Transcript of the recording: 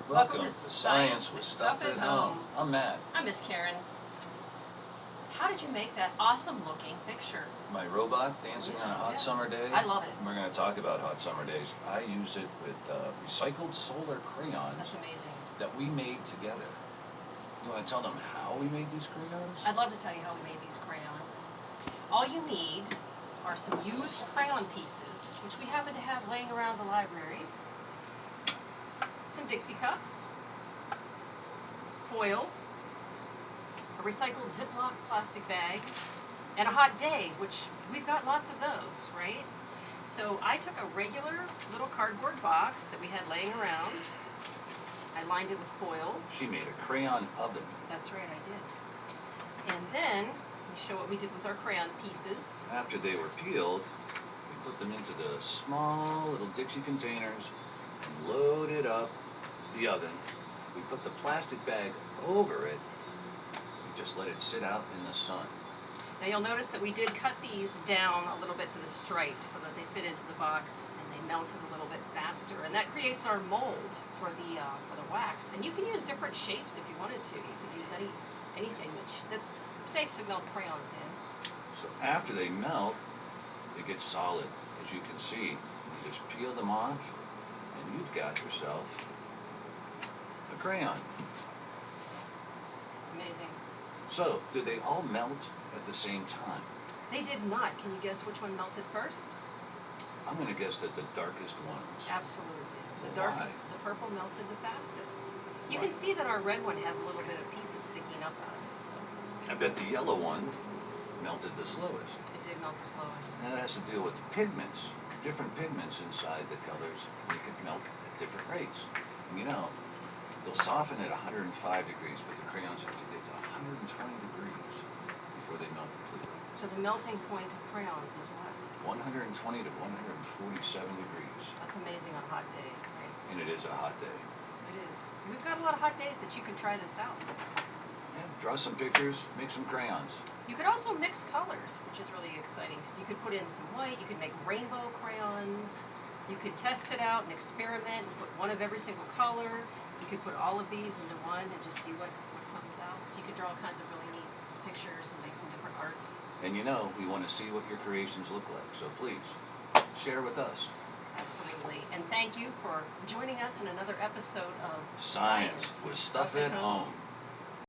Welcome to Science with Stuff at Home. I'm Matt. I'm Miss Karen. How did you make that awesome looking picture? My robot dancing on a hot summer day. I love it. We're going to talk about hot summer days. I used it with recycled solar crayons. That's amazing. That we made together. You want to tell them how we made these crayons? I'd love to tell you how we made these crayons. All you need are some used crayon pieces, which we happen to have laying around the library, some Dixie cups, foil, a recycled Ziploc plastic bag, and a hot day, which we've got lots of those, right? So I took a regular little cardboard box that we had laying around. I lined it with foil. She made a crayon oven. That's right, I did. And then we show what we did with our crayon pieces. After they were peeled, we put them into the small little Dixie containers and loaded up the oven. We put the plastic bag over it. We just let it sit out in the sun. Now you'll notice that we did cut these down a little bit to the stripes so that they fit into the box and they melted a little bit faster. And that creates our mold for the wax. And you can use different shapes if you wanted to. You could use anything that's safe to melt crayons in. So after they melt, they get solid, as you can see. You just peel them off, and you've got yourself a crayon. Amazing. So, did they all melt at the same time? They did not. Can you guess which one melted first? I'm going to guess that the darkest ones. Absolutely. The Why? darkest, the purple melted the fastest. You can see that our red one has a little bit of pieces sticking up out of it still. I bet the yellow one melted the slowest. It did melt the slowest. And that has to deal with pigments. Different pigments inside the colors make it melt at different rates. And you know, they'll soften at 105 degrees, but the crayons have to get to 120 degrees before they melt completely. So the melting point of crayons is what? 120 to 147 degrees. That's amazing on a hot day, right? And it is a hot day. It is. We've got a lot of hot days that you can try this out. Yeah, draw some pictures, make some crayons. You could also mix colors, which is really exciting because you could put in some white, you could make rainbow crayons, you could test it out and experiment and put one of every single color. You could put all of these into one and just see what comes out. So you could draw all kinds of really neat pictures and make some different art. And you know, we want to see what your creations look like, so please, share with us. Absolutely. And thank you for joining us in another episode of Science with Stuff at Home.